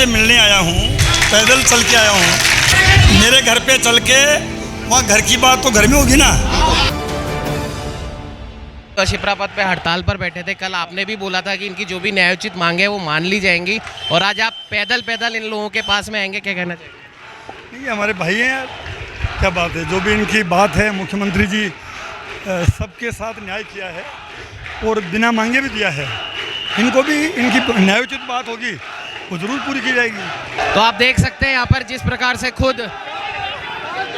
आपसे मिलने आया हूँ, पैदल चल के आया हूँ। मेरे घर पे चल के वहाँ घर की बात तो घर में होगी ना। तो शिप्रापत पे हड़ताल पर बैठे थे। कल आपने भी बोला था कि इनकी जो भी न्यायोचित मांगे वो मान ली जाएंगी, और आज आप पैदल पैदल इन लोगों के पास में आएंगे, क्या कहना चाहिए? नहीं, हमारे भाई हैं यार, क्या बात है। जो भी इनकी बात है, मुख्यमंत्री जी सबके साथ न्याय किया है और बिना मांगे भी दिया है। इनको भी इनकी न्यायोचित बात होगी वो ज़रूर पूरी की जाएगी। तो आप देख सकते हैं यहाँ पर जिस प्रकार से खुद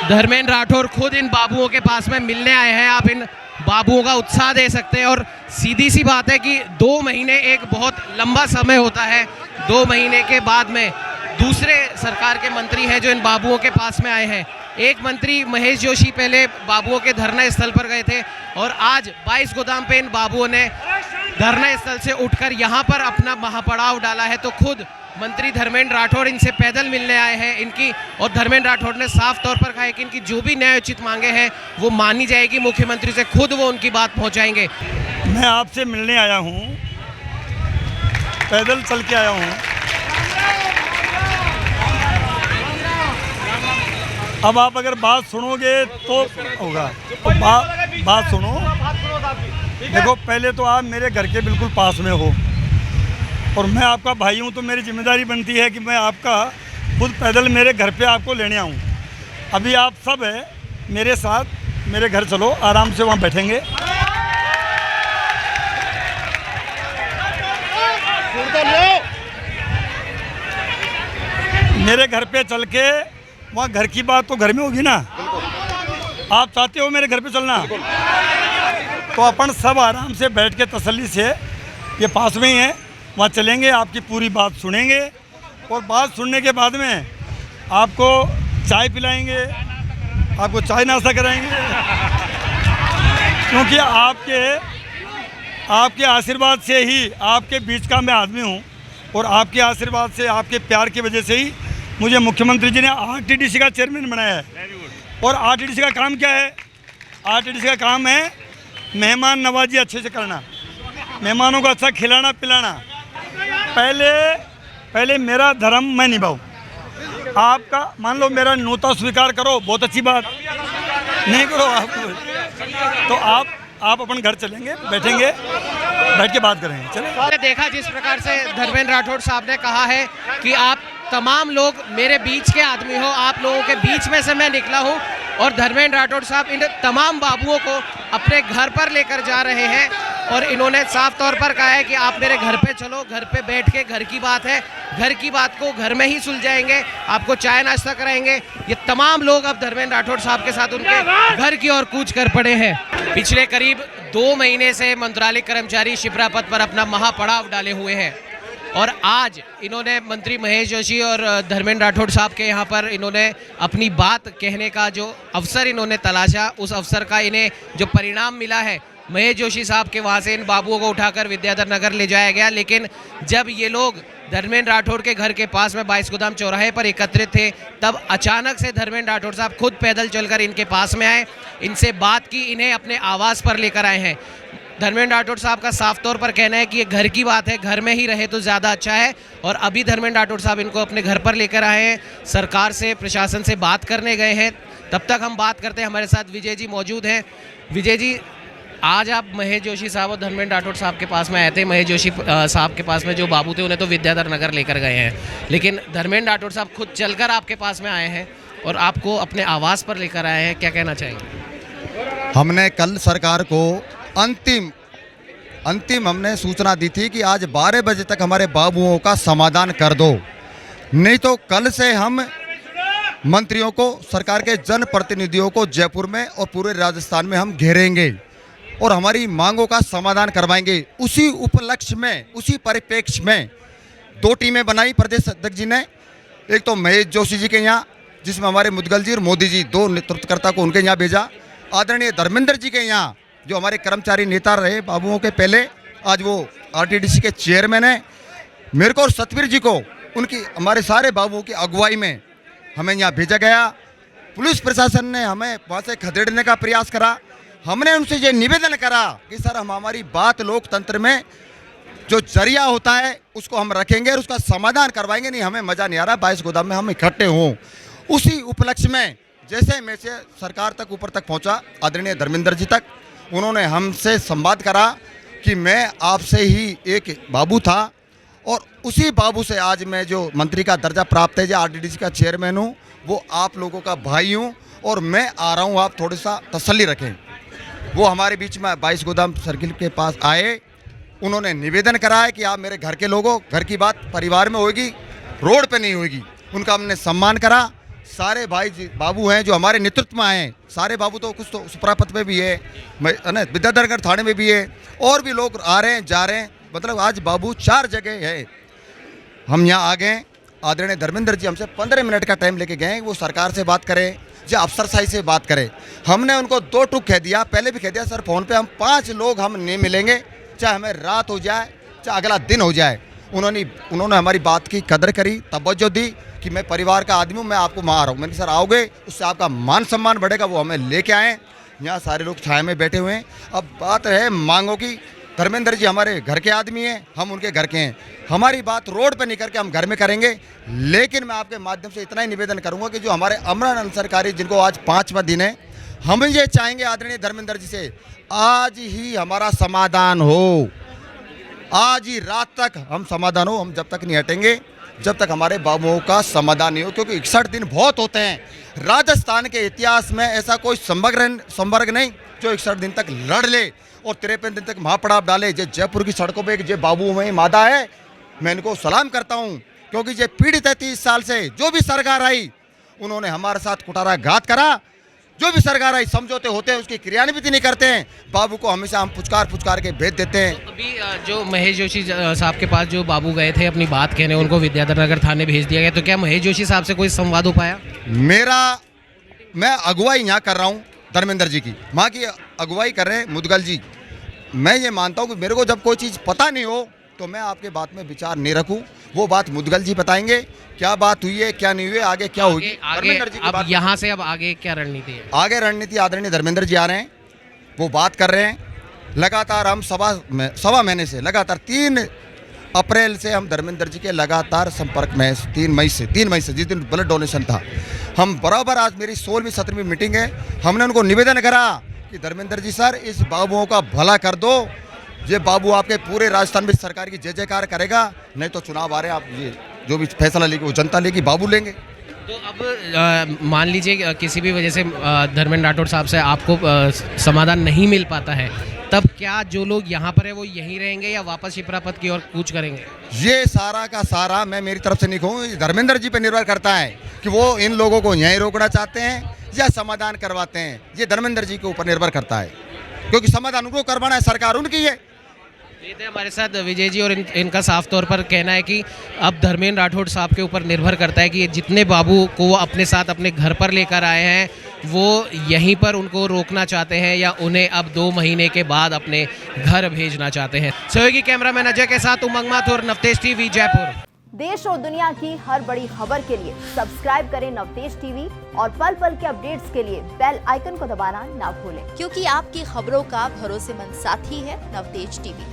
धर्मेंद्र राठौर खुद इन बाबुओं के पास में मिलने आए हैं। आप इन बाबुओं का उत्साह दे सकते हैं। और सीधी सी बात है कि 2 महीने एक बहुत लंबा समय होता है। 2 महीने के बाद में दूसरे सरकार के मंत्री हैं जो इन बाबुओं के पास में आए हैं। एक मंत्री महेश जोशी पहले बाबुओं के धरना स्थल पर गए थे, और आज 22 गोदाम पे इन बाबुओं ने धरना स्थल से उठकर यहाँ पर अपना महापड़ाव डाला है। तो खुद मंत्री धर्मेंद्र राठौर इनसे पैदल मिलने आए हैं इनकी, और धर्मेंद्र राठौर ने साफ तौर पर कहा है कि इनकी जो भी न्यायोचित मांगे हैं वो मानी जाएगी। मुख्यमंत्री से खुद वो उनकी बात पहुंचाएंगे। मैं आपसे मिलने आया हूँ, पैदल चल के आया हूँ। अब आप अगर बात सुनोगे तो होगा, तो बात सुनो। देखो, पहले तो आप मेरे घर के बिल्कुल पास में हो और मैं आपका भाई हूँ, तो मेरी जिम्मेदारी बनती है कि मैं आपका खुद पैदल मेरे घर पे आपको लेने आऊँ। अभी आप सब है मेरे साथ, मेरे घर चलो, आराम से वहाँ बैठेंगे। मेरे घर पे चल के वहाँ घर की बात तो घर में होगी ना। आप चाहते हो मेरे घर पे चलना, तो अपन सब आराम से बैठ के तसल्ली से, ये पास में ही है, वहाँ चलेंगे, आपकी पूरी बात सुनेंगे, और बात सुनने के बाद में आपको चाय पिलाएंगे, आपको चाय नाश्ता कराएंगे। क्योंकि आपके आशीर्वाद से ही, आपके बीच का मैं आदमी हूँ, और आपके आशीर्वाद से, आपके प्यार की वजह से ही मुझे मुख्यमंत्री जी ने आरटीडीसी का चेयरमैन बनाया है। और आरटीडीसी का काम क्या है? आरटीडीसी का काम है मेहमान नवाजी अच्छे से करना, मेहमानों को अच्छा खिलाना पिलाना। पहले मेरा धर्म मैं निभाऊँ, आपका मान लो मेरा न्योता स्वीकार करो, बहुत अच्छी बात, नहीं करो आप तो आप अपन घर चलेंगे, बैठेंगे, बैठ के बात करेंगे। चलें। देखा जिस प्रकार से धर्मेंद्र राठौर साहब ने कहा है कि आप तमाम लोग मेरे बीच के आदमी हो, आप लोगों के बीच में से मैं निकला हूं, और धर्मेंद्र राठौर साहब इन तमाम बाबुओं को अपने घर पर लेकर जा रहे हैं। और इन्होंने साफ तौर पर कहा है कि आप मेरे घर पे चलो, घर पे बैठ के, घर की बात है, घर की बात को घर में ही सुलझाएंगे, आपको चाय नाश्ता कराएंगे। ये तमाम लोग अब धर्मेंद्र राठौर साहब के साथ उनके घर की ओर कूच कर पड़े हैं। पिछले करीब 2 महीने से मंत्रालय कर्मचारी शिप्रापत पर अपना महापड़ाव डाले हुए हैं, और आज इन्होंने मंत्री महेश जोशी और धर्मेंद्र राठौर साहब के यहाँ पर इन्होंने अपनी बात कहने का जो अवसर इन्होंने तलाशा, उस अवसर का इन्हें जो परिणाम मिला है, महेश जोशी साहब के वहाँ से इन बाबुओं को उठाकर विद्याधर नगर ले जाया गया। लेकिन जब ये लोग धर्मेंद्र राठौर के घर के पास में 22 गोदाम चौराहे पर एकत्रित थे, तब अचानक से धर्मेंद्र राठौर साहब खुद पैदल चलकर इनके पास में आए, इनसे बात की, इन्हें अपने आवास पर लेकर आए हैं। धर्मेंद्र राठौर साहब का साफ तौर पर कहना है कि ये घर की बात है, घर में ही रहे तो ज़्यादा अच्छा है। और अभी धर्मेंद्र राठौर साहब इनको अपने घर पर लेकर आए हैं, सरकार से, प्रशासन से बात करने गए हैं। तब तक हम बात करते हैं, हमारे साथ विजय जी मौजूद हैं। विजय जी, आज आप महेश जोशी साहब और धर्मेंद्र राठौर साहब के पास में आए थे। महेश जोशी साहब के पास में जो बाबू थे उन्हें तो विद्याधर नगर लेकर गए हैं, लेकिन धर्मेंद्र राठौर साहब खुद चलकर आपके पास में आए हैं और आपको अपने आवास पर लेकर आए हैं, क्या कहना चाहेंगे? हमने कल सरकार को अंतिम हमने सूचना दी थी कि आज 12 बजे तक हमारे बाबुओं का समाधान कर दो, नहीं तो कल से हम मंत्रियों को, सरकार के जनप्रतिनिधियों को जयपुर में और पूरे राजस्थान में हम घेरेंगे और हमारी मांगों का समाधान करवाएंगे। उसी उपलक्ष्य में, उसी परिप्रेक्ष्य में 2 टीमें बनाई प्रदेश अध्यक्ष जी ने। एक तो महेश जोशी जी के यहाँ, जिसमें हमारे मुदगल जी और मोदी जी 2 नेतृत्वकर्ता को उनके यहाँ भेजा। आदरणीय धर्मेंद्र जी के यहाँ, जो हमारे कर्मचारी नेता रहे बाबुओं के पहले, आज वो आरटीडीसी के चेयरमैन हैं। मेरे को और सतवीर जी को, उनकी, हमारे सारे बाबुओं की अगुवाई में हमें यहाँ भेजा गया। पुलिस प्रशासन ने हमें वहाँ से खदेड़ने का प्रयास करा। हमने उनसे ये निवेदन करा कि सर, हम हमारी बात लोकतंत्र में जो जरिया होता है उसको हम रखेंगे और उसका समाधान करवाएंगे। नहीं हमें मज़ा नहीं आ रहा 22 गोदाम में हम इकट्ठे हों। उसी उपलक्ष्य में जैसे मैं से सरकार तक ऊपर तक पहुंचा, आदरणीय धर्मेंद्र जी तक, उन्होंने हमसे संवाद करा कि मैं आपसे ही एक बाबू था और उसी बाबू से आज मैं जो मंत्री का दर्जा प्राप्त है, जो आरडीडीसी का चेयरमैन हूँ, वो आप लोगों का भाई हूँ और मैं आ रहा हूँ, आप थोड़ा सा तसल्ली रखें। वो हमारे बीच में 22 गोदाम सर्किल के पास आए, उन्होंने निवेदन करा है कि आप मेरे घर के लोगों, घर की बात परिवार में होगी, रोड पे नहीं होगी। उनका हमने सम्मान करा। सारे भाई बाबू हैं जो हमारे नेतृत्व में आए हैं, सारे बाबू तो कुछ तो सुप्रापत में भी है, विद्याधरगढ़ थाने में भी है, और भी लोग आ रहे हैं जा रहे हैं। मतलब आज बाबू 4 जगह है। हम यहाँ आ गए, आदरणीय धर्मेंद्र जी हमसे 15 मिनट का टाइम लेके गए, वो सरकार से बात करें, जो अफसरशाही से बात करें। हमने उनको 2 टूक कह दिया, पहले भी कह दिया सर फ़ोन पे, हम 5 लोग हम नहीं मिलेंगे, चाहे हमें रात हो जाए चाहे अगला दिन हो जाए। उन्होंने हमारी बात की कदर करी, तवज्जो दी कि मैं परिवार का आदमी हूँ, मैं आपको वहाँ आ रहा हूँ। मैंने सर आओगे उससे आपका मान सम्मान बढ़ेगा, वो हमें लेके आए। यहाँ सारे लोग छाया में बैठे हुए हैं। अब बात है मांगों की। धर्मेंद्र जी हमारे घर के आदमी हैं, हम उनके घर के हैं। हमारी बात रोड पे नहीं करके हम घर में करेंगे। लेकिन मैं आपके माध्यम से इतना ही निवेदन करूंगा कि जो हमारे अमरण सरकारी, जिनको आज 5वां दिन है, हम ये चाहेंगे आदरणीय धर्मेंद्र जी से आज ही हमारा समाधान हो, आज ही रात तक हम समाधान हो। हम जब तक नहीं हटेंगे जब तक हमारे बाबुओं का समाधान नहीं हो, क्योंकि 61 दिन बहुत होते हैं। राजस्थान के इतिहास में ऐसा कोई संवर्ग नहीं जो 61 दिन तक लड़ ले और 53 दिन तक महापड़ाव डाले। जे जयपुर की सड़कों पे जे बाबू में मादा है, मैं इनको सलाम करता हूं, क्योंकि जे पीड़ित है 30 साल से। जो भी सरकार आई उन्होंने हमारे साथ कुठाराघात करा। जो भी सरकार आई समझौते होते हैं उसकी क्रियान्वित नहीं करते हैं। बाबू को हमेशा हम पुचकार के भेज देते हैं। तो अभी जो महेश जोशी साहब के पास जो बाबू गए थे अपनी बात कहने, उनको विद्याधर नगर थाने भेज दिया गया, तो क्या महेश जोशी साहब से कोई संवाद हो पाया? मैं अगुवाई यहाँ कर रहा हूँ धर्मेंद्र जी की, माँ की अगुवाई कर रहे हैं मुदगल जी। मैं ये मानता हूँ कि मेरे को जब कोई चीज़ पता नहीं हो तो मैं आपके बात में विचार नहीं रखूं। वो बात मुदगल जी बताएंगे, क्या बात हुई है क्या नहीं हुई है, आगे क्या होगी। धर्मेंद्र जी अब यहाँ से अब आगे क्या रणनीति है? आगे रणनीति आदरणीय धर्मेंद्र जी आ रहे हैं, वो बात कर रहे हैं। लगातार हम सवा महीने से लगातार 3 अप्रैल से हम धर्मेंद्र जी के लगातार संपर्क में 3 मई से जिस दिन ब्लड डोनेशन था, हम बराबर। आज मेरी 16वीं 17वीं मीटिंग है। हमने उनको निवेदन करा कि धर्मेंद्र जी सर इस बाबुओं का भला कर दो, ये बाबू आपके पूरे राजस्थान में सरकार की जय जयकार करेगा। नहीं तो चुनाव आ रहे हैं, आप ये जो भी फैसला लेगी वो जनता लेगी, बाबू लेंगे। तो अब मान लीजिए किसी भी वजह से धर्मेंद्र राठौड़ साहब से आपको समाधान नहीं मिल पाता है, तब क्या जो लोग यहाँ पर है वो यहीं रहेंगे या वापस शिप्रापत की ओर कूच करेंगे? ये सारा का सारा मैं मेरी तरफ से नहीं कहूँ, धर्मेंद्र जी पे निर्भर करता है कि वो इन लोगों को यहीं रोकना चाहते हैं या समाधान करवाते हैं। ये धर्मेंद्र जी के ऊपर निर्भर करता है, क्योंकि समाधान उनको करवाना है, सरकार उनकी है। ये थे हमारे साथ विजय जी, और इनका साफ तौर पर कहना है कि अब धर्मेंद्र राठौड़ साहब के ऊपर निर्भर करता है कि ये जितने बाबू को वो अपने साथ अपने घर पर लेकर आए हैं वो यहीं पर उनको रोकना चाहते हैं या उन्हें अब 2 महीने के बाद अपने घर भेजना चाहते हैं। सहयोगी कैमरामैन अजय के साथ उमंग माथुर, नवतेज टीवी, जयपुर। देश और दुनिया की हर बड़ी खबर के लिए सब्सक्राइब करें नवतेज टीवी और पल पल के अपडेट्स के लिए बेल आइकन को दबाना ना भूलें, क्योंकि आपकी खबरों का भरोसेमंद साथी है नवतेज टीवी।